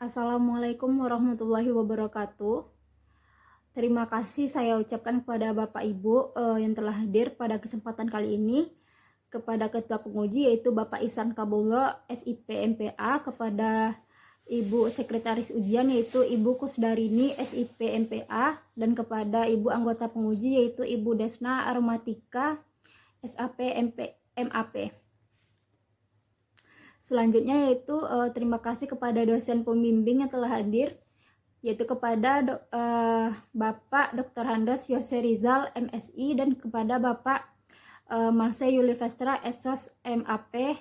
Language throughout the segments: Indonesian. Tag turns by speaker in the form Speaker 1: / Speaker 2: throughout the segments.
Speaker 1: Assalamualaikum warahmatullahi wabarakatuh. Terima kasih saya ucapkan kepada Bapak Ibu yang telah hadir pada kesempatan kali ini, kepada Ketua Penguji yaitu Bapak Ihsan Kabullo SIP MPA, kepada Ibu Sekretaris Ujian yaitu Ibu Kusdarini SIP MPA, dan kepada Ibu Anggota Penguji yaitu Ibu Desna Aromatika SAP MAP. Selanjutnya yaitu terima kasih kepada dosen pembimbing yang telah hadir, yaitu kepada Bapak Dr. Handos Yose Rizal MSI dan kepada Bapak Marcel Yulivestra Esos MAP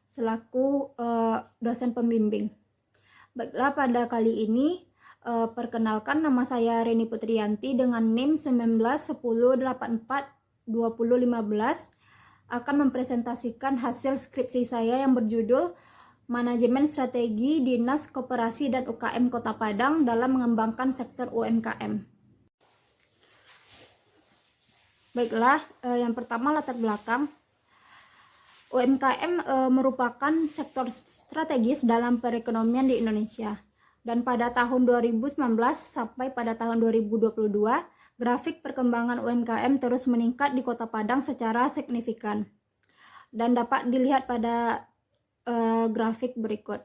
Speaker 1: selaku dosen pembimbing. Baiklah, pada kali ini perkenalkan, nama saya Reni Putriyanti dengan NIM 1910842015 akan mempresentasikan hasil skripsi saya yang berjudul Manajemen Strategi Dinas Koperasi dan UKM Kota Padang dalam mengembangkan sektor UMKM. Baiklah, yang pertama latar belakang. UMKM merupakan sektor strategis dalam perekonomian di Indonesia. Dan pada tahun 2019 sampai pada tahun 2022, grafik perkembangan UMKM terus meningkat di Kota Padang secara signifikan. Dan dapat dilihat pada grafik berikut.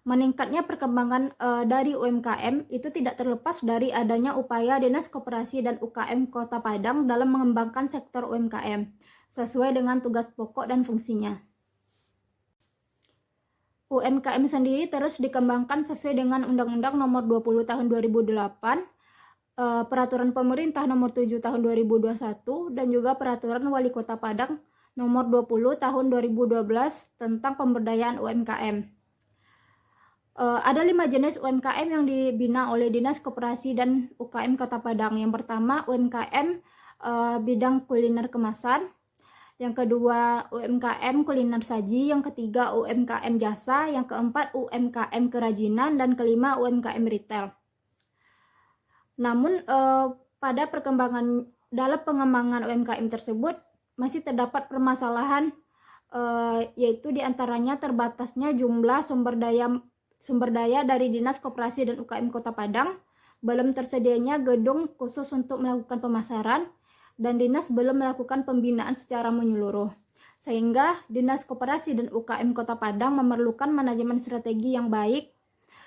Speaker 1: Meningkatnya perkembangan dari UMKM itu tidak terlepas dari adanya upaya Dinas Koperasi dan UKM Kota Padang dalam mengembangkan sektor UMKM sesuai dengan tugas pokok dan fungsinya. UMKM sendiri terus dikembangkan sesuai dengan Undang-Undang Nomor 20 Tahun 2008, Peraturan Pemerintah Nomor 7 Tahun 2021, dan juga Peraturan Wali Kota Padang Nomor 20 Tahun 2012 tentang pemberdayaan UMKM. Ada 5 jenis UMKM yang dibina oleh Dinas Koperasi dan UKM Kota Padang. Yang pertama UMKM bidang kuliner kemasan, yang kedua UMKM kuliner saji, yang ketiga UMKM jasa, yang keempat UMKM kerajinan, dan kelima UMKM retail. Namun pada dalam pengembangan UMKM tersebut masih terdapat permasalahan, yaitu diantaranya terbatasnya jumlah sumber daya dari Dinas Koperasi dan UKM Kota Padang, belum tersedianya gedung khusus untuk melakukan pemasaran, dan Dinas belum melakukan pembinaan secara menyeluruh. Sehingga Dinas Koperasi dan UKM Kota Padang memerlukan manajemen strategi yang baik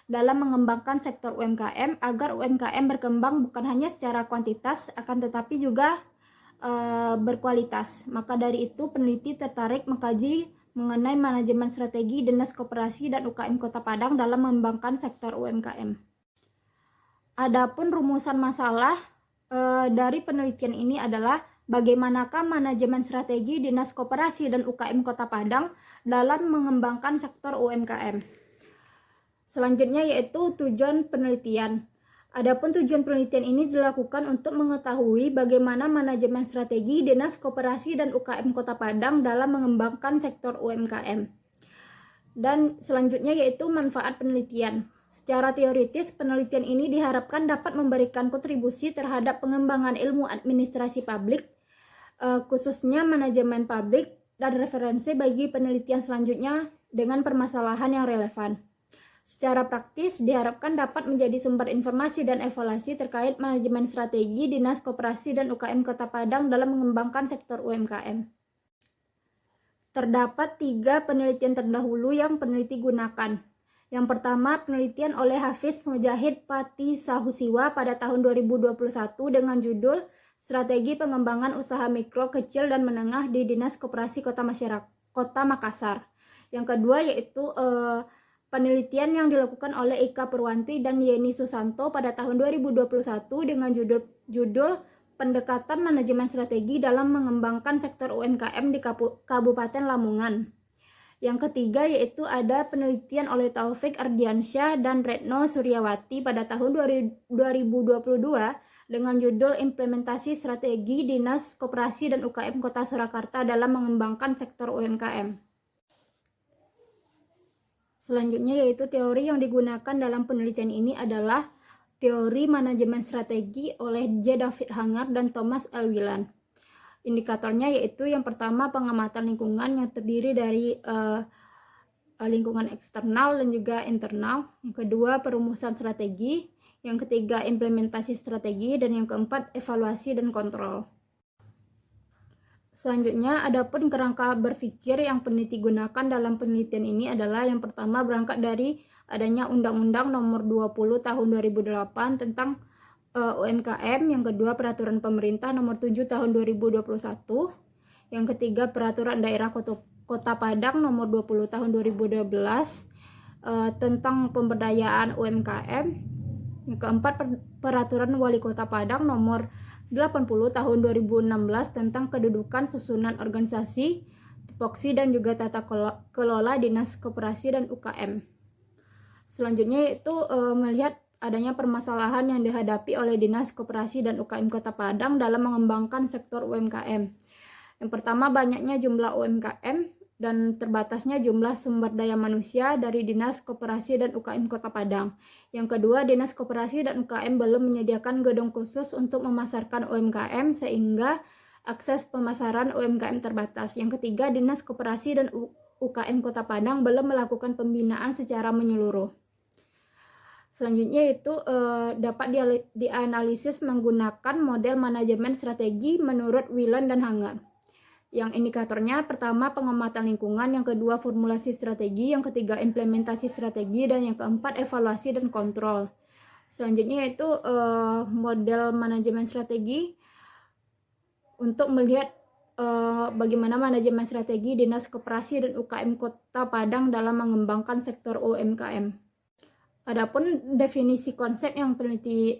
Speaker 1: dalam mengembangkan sektor UMKM agar UMKM berkembang bukan hanya secara kuantitas akan tetapi juga berkualitas. Maka dari itu peneliti tertarik mengkaji mengenai manajemen strategi Dinas Koperasi dan UKM Kota Padang dalam mengembangkan sektor UMKM. Adapun rumusan masalah dari penelitian ini adalah bagaimanakah manajemen strategi Dinas Koperasi dan UKM Kota Padang dalam mengembangkan sektor UMKM. Selanjutnya yaitu tujuan penelitian. Adapun tujuan penelitian ini dilakukan untuk mengetahui bagaimana manajemen strategi Dinas Koperasi dan UKM Kota Padang dalam mengembangkan sektor UMKM. Dan selanjutnya yaitu manfaat penelitian. Secara teoritis, penelitian ini diharapkan dapat memberikan kontribusi terhadap pengembangan ilmu administrasi publik, khususnya manajemen publik, dan referensi bagi penelitian selanjutnya dengan permasalahan yang relevan. Secara praktis, diharapkan dapat menjadi sumber informasi dan evaluasi terkait manajemen strategi Dinas Koperasi dan UKM Kota Padang dalam mengembangkan sektor UMKM. Terdapat 3 penelitian terdahulu yang peneliti gunakan. Yang pertama, penelitian oleh Hafiz Mujahid Pati Sahusiwa pada tahun 2021 dengan judul Strategi Pengembangan Usaha Mikro, Kecil, dan Menengah di Dinas Koperasi Kota Makassar. Yang kedua yaitu penelitian yang dilakukan oleh Ika Purwanti dan Yeni Susanto pada tahun 2021 dengan judul Pendekatan Manajemen Strategi dalam Mengembangkan Sektor UMKM di Kabupaten Lamongan. Yang ketiga yaitu ada penelitian oleh Taufik Ardiansyah dan Retno Suryawati pada tahun 2022 dengan judul Implementasi Strategi Dinas Koperasi dan UKM Kota Surakarta dalam Mengembangkan Sektor UMKM. Selanjutnya yaitu teori yang digunakan dalam penelitian ini adalah teori manajemen strategi oleh J. David Hangar dan Thomas L. Wieland. Indikatornya yaitu yang pertama pengamatan lingkungan yang terdiri dari lingkungan eksternal dan juga internal. Yang kedua, perumusan strategi. Yang ketiga, implementasi strategi. Dan yang keempat, evaluasi dan kontrol. Selanjutnya, adapun kerangka berpikir yang peneliti gunakan dalam penelitian ini adalah yang pertama berangkat dari adanya Undang-Undang Nomor 20 Tahun 2008 tentang UMKM, yang kedua Peraturan Pemerintah Nomor 7 Tahun 2021, yang ketiga Peraturan Daerah Kota Padang Nomor 20 Tahun 2012 tentang pemberdayaan UMKM, yang keempat Peraturan Wali Kota Padang Nomor 80 Tahun 2016 tentang kedudukan susunan organisasi, tupoksi dan juga tata kelola dinas koperasi dan UKM. Selanjutnya yaitu melihat adanya permasalahan yang dihadapi oleh Dinas Koperasi dan UKM Kota Padang dalam mengembangkan sektor UMKM. Yang pertama, banyaknya jumlah UMKM dan terbatasnya jumlah sumber daya manusia dari Dinas Koperasi dan UKM Kota Padang. Yang kedua, Dinas Koperasi dan UKM belum menyediakan gedung khusus untuk memasarkan UMKM sehingga akses pemasaran UMKM terbatas. Yang ketiga, Dinas Koperasi dan UKM Kota Padang belum melakukan pembinaan secara menyeluruh. Selanjutnya itu dapat dianalisis menggunakan model manajemen strategi menurut Whelan dan Hanger. Yang indikatornya pertama pengamatan lingkungan, yang kedua formulasi strategi, yang ketiga implementasi strategi, dan yang keempat evaluasi dan kontrol. Selanjutnya itu model manajemen strategi untuk melihat bagaimana manajemen strategi Dinas Koperasi dan UKM Kota Padang dalam mengembangkan sektor UMKM. Adapun definisi konsep yang peneliti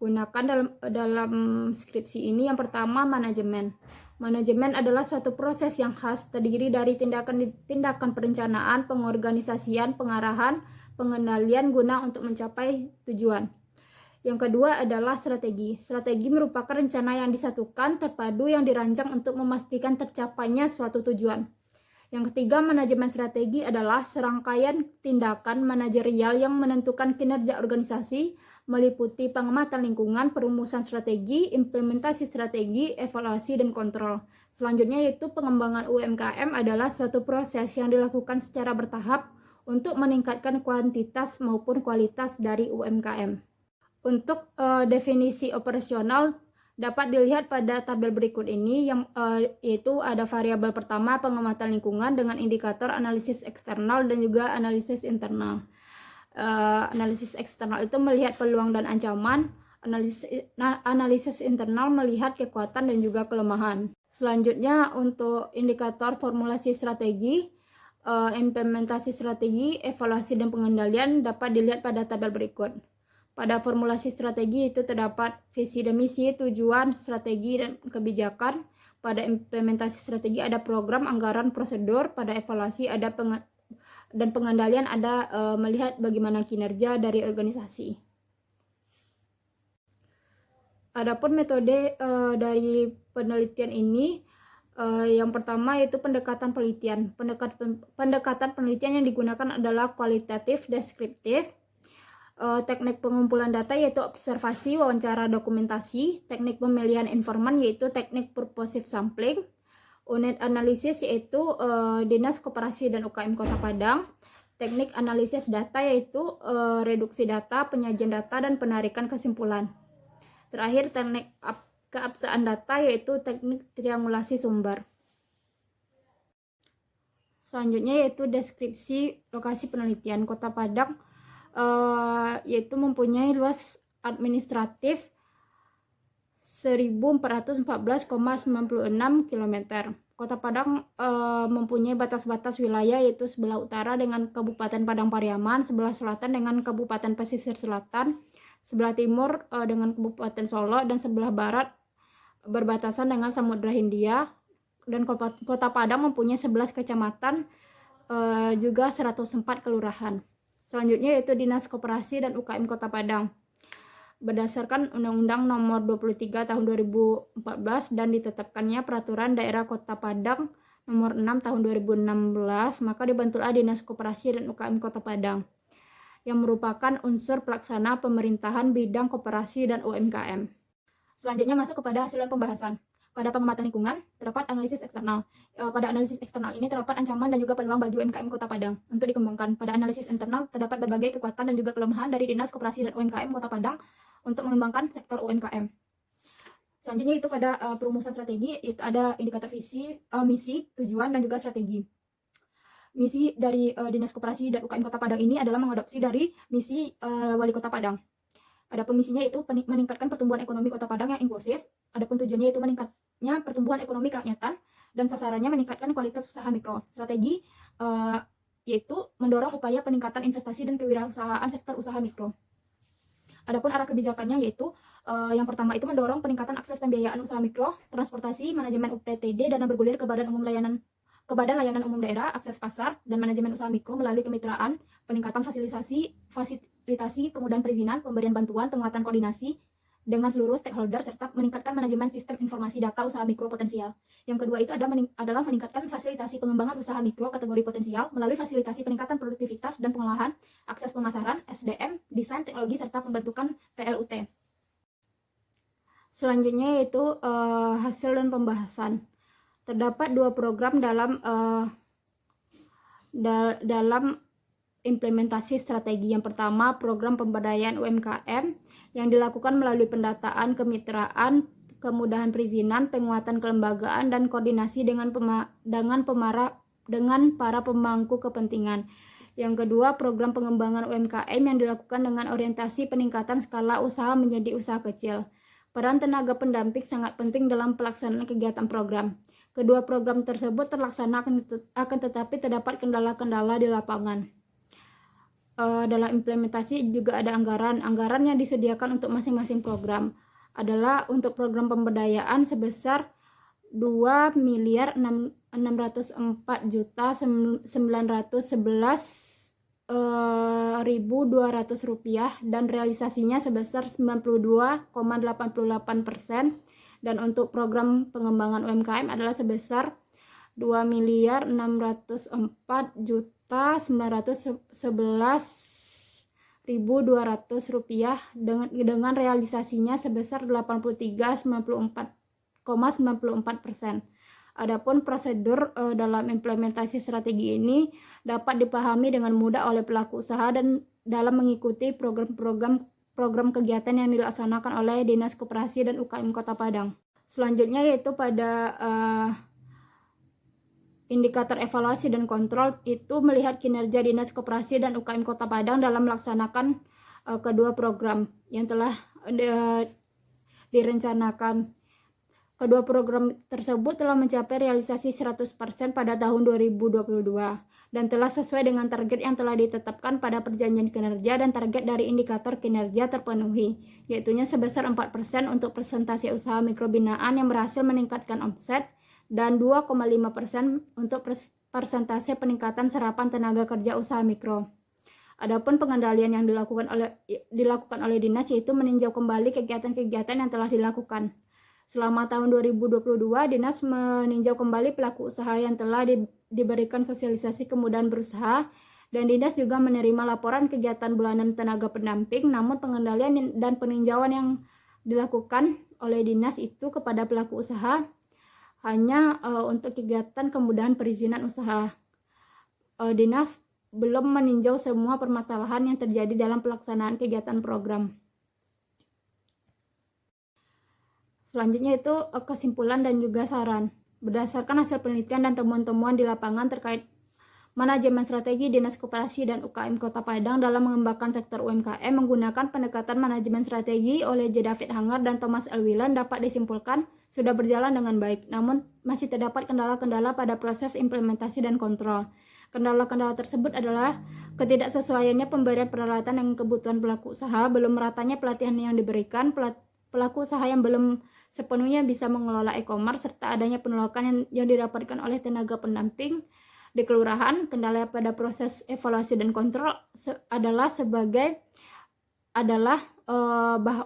Speaker 1: gunakan dalam skripsi ini, yang pertama manajemen. Manajemen adalah suatu proses yang khas terdiri dari tindakan perencanaan, pengorganisasian, pengarahan, pengendalian guna untuk mencapai tujuan. Yang kedua adalah strategi. Strategi merupakan rencana yang disatukan, terpadu, yang dirancang untuk memastikan tercapainya suatu tujuan. Yang ketiga, manajemen strategi adalah serangkaian tindakan manajerial yang menentukan kinerja organisasi, meliputi pengamatan lingkungan, perumusan strategi, implementasi strategi, evaluasi, dan kontrol. Selanjutnya yaitu pengembangan UMKM adalah suatu proses yang dilakukan secara bertahap untuk meningkatkan kuantitas maupun kualitas dari UMKM. Untuk definisi operasional dapat dilihat pada tabel berikut ini, yang yaitu ada variabel pertama pengamatan lingkungan dengan indikator analisis eksternal dan juga analisis internal. Analisis eksternal itu melihat peluang dan ancaman, analisis internal melihat kekuatan dan juga kelemahan. Selanjutnya untuk indikator formulasi strategi, implementasi strategi, evaluasi dan pengendalian dapat dilihat pada tabel berikut. Pada formulasi strategi itu terdapat visi dan misi, tujuan, strategi, dan kebijakan. Pada implementasi strategi ada program, anggaran, prosedur. Pada evaluasi ada dan pengendalian ada melihat bagaimana kinerja dari organisasi. Adapun metode dari penelitian ini, yang pertama yaitu pendekatan penelitian. Pendekatan penelitian yang digunakan adalah kualitatif, deskriptif. Teknik pengumpulan data yaitu observasi, wawancara, dokumentasi. Teknik pemilihan informan yaitu teknik purposive sampling. Unit analisis yaitu Dinas Koperasi dan UKM Kota Padang. Teknik analisis data yaitu reduksi data, penyajian data, dan penarikan kesimpulan. Terakhir, teknik keabsahan data yaitu teknik triangulasi sumber. Selanjutnya yaitu deskripsi lokasi penelitian. Kota Padang yaitu mempunyai luas administratif 1414,96 km. Kota Padang mempunyai batas-batas wilayah yaitu sebelah utara dengan Kabupaten Padang Pariaman, sebelah selatan dengan Kabupaten Pesisir Selatan, sebelah timur dengan Kabupaten Solok, dan sebelah barat berbatasan dengan Samudra Hindia. Dan Kota Padang mempunyai 11 kecamatan, juga 104 kelurahan. Selanjutnya yaitu Dinas Koperasi dan UKM Kota Padang. Berdasarkan Undang-Undang Nomor 23 Tahun 2014 dan ditetapkannya Peraturan Daerah Kota Padang Nomor 6 Tahun 2016, maka dibentuklah Dinas Koperasi dan UKM Kota Padang yang merupakan unsur pelaksana pemerintahan bidang koperasi dan UMKM. Selanjutnya masuk kepada hasil pembahasan. pada pengamatan lingkungan terdapat analisis eksternal. Pada analisis eksternal ini terdapat ancaman dan juga peluang bagi UMKM Kota Padang untuk dikembangkan. Pada analisis internal terdapat berbagai kekuatan dan juga kelemahan dari Dinas Koperasi dan UMKM Kota Padang untuk mengembangkan sektor UMKM. Selanjutnya itu pada perumusan strategi, itu ada indikator visi, misi, tujuan, dan juga strategi. Misi dari Dinas Koperasi dan UKM Kota Padang ini adalah mengadopsi dari misi Wali Kota Padang. Adapun misinya itu meningkatkan pertumbuhan ekonomi Kota Padang yang inklusif. Adapun tujuannya itu meningkatnya pertumbuhan ekonomi kerakyatan dan sasarannya meningkatkan kualitas usaha mikro. Strategi yaitu mendorong upaya peningkatan investasi dan kewirausahaan sektor usaha mikro. Adapun arah kebijakannya yaitu yang pertama itu mendorong peningkatan akses pembiayaan usaha mikro, transportasi, manajemen UPTD, dana bergulir ke Badan Layanan Umum Daerah, akses pasar, dan manajemen usaha mikro melalui kemitraan, peningkatan fasilitasi, kemudahan perizinan, pemberian bantuan, penguatan koordinasi dengan seluruh stakeholder, serta meningkatkan manajemen sistem informasi data usaha mikro potensial. Yang kedua itu adalah meningkatkan fasilitasi pengembangan usaha mikro kategori potensial melalui fasilitasi peningkatan produktivitas dan pengolahan, akses pemasaran, SDM, desain teknologi, serta pembentukan PLUT. Selanjutnya yaitu hasil dan pembahasan. Terdapat 2 program dalam implementasi strategi. Yang pertama, program pemberdayaan UMKM yang dilakukan melalui pendataan kemitraan, kemudahan perizinan, penguatan kelembagaan, dan koordinasi dengan para pemangku kepentingan. Yang kedua, program pengembangan UMKM yang dilakukan dengan orientasi peningkatan skala usaha menjadi usaha kecil. Peran tenaga pendamping sangat penting dalam pelaksanaan kegiatan program. Kedua program tersebut terlaksana akan tetapi terdapat kendala-kendala di lapangan. Dalam implementasi juga ada anggaran yang disediakan untuk masing-masing program. Adalah untuk program pemberdayaan sebesar 2.604.911.200 rupiah dan realisasinya sebesar 92,88%. Dan untuk program pengembangan UMKM adalah sebesar 2.604.911.200 rupiah dengan realisasinya sebesar 83,94%. Adapun prosedur dalam implementasi strategi ini dapat dipahami dengan mudah oleh pelaku usaha dan dalam mengikuti program kegiatan yang dilaksanakan oleh Dinas Koperasi dan UKM Kota Padang. Selanjutnya yaitu pada indikator evaluasi dan kontrol, itu melihat kinerja Dinas Koperasi dan UKM Kota Padang dalam melaksanakan kedua program yang telah direncanakan. Kedua program tersebut telah mencapai realisasi 100% pada tahun 2022 dan telah sesuai dengan target yang telah ditetapkan pada perjanjian kinerja, dan target dari indikator kinerja terpenuhi, yaitunya sebesar 4% untuk presentasi usaha mikro binaan yang berhasil meningkatkan omset dan 2,5% untuk persentase peningkatan serapan tenaga kerja usaha mikro. Adapun pengendalian yang dilakukan oleh dinas yaitu meninjau kembali kegiatan-kegiatan yang telah dilakukan. Selama tahun 2022, dinas meninjau kembali pelaku usaha yang telah diberikan sosialisasi kemudahan berusaha, dan dinas juga menerima laporan kegiatan bulanan tenaga pendamping. Namun pengendalian dan peninjauan yang dilakukan oleh dinas itu kepada pelaku usaha hanya untuk kegiatan kemudahan perizinan usaha. Dinas belum meninjau semua permasalahan yang terjadi dalam pelaksanaan kegiatan program. Selanjutnya itu kesimpulan dan juga saran. Berdasarkan hasil penelitian dan temuan-temuan di lapangan terkait manajemen strategi Dinas Koperasi dan UKM Kota Padang dalam mengembangkan sektor UMKM menggunakan pendekatan manajemen strategi oleh J. David Hanger dan Thomas L. Whelan dapat disimpulkan sudah berjalan dengan baik, namun masih terdapat kendala-kendala pada proses implementasi dan kontrol. Kendala-kendala tersebut adalah ketidaksesuaiannya pemberian peralatan dengan kebutuhan pelaku usaha, belum meratanya pelatihan yang diberikan, pelaku usaha yang belum sepenuhnya bisa mengelola e-commerce, serta adanya penolakan yang didapatkan oleh tenaga pendamping di kelurahan. Kendala pada proses evaluasi dan kontrol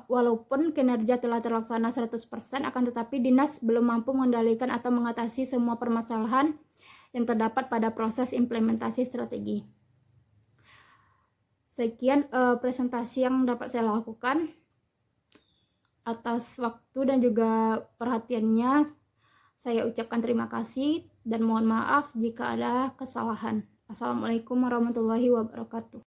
Speaker 1: walaupun kinerja telah terlaksana 100%, akan tetapi dinas belum mampu mengendalikan atau mengatasi semua permasalahan yang terdapat pada proses implementasi strategi. Sekian presentasi yang dapat saya lakukan. Atas waktu dan juga perhatiannya, Saya ucapkan terima kasih dan mohon maaf jika ada kesalahan. Assalamualaikum warahmatullahi wabarakatuh.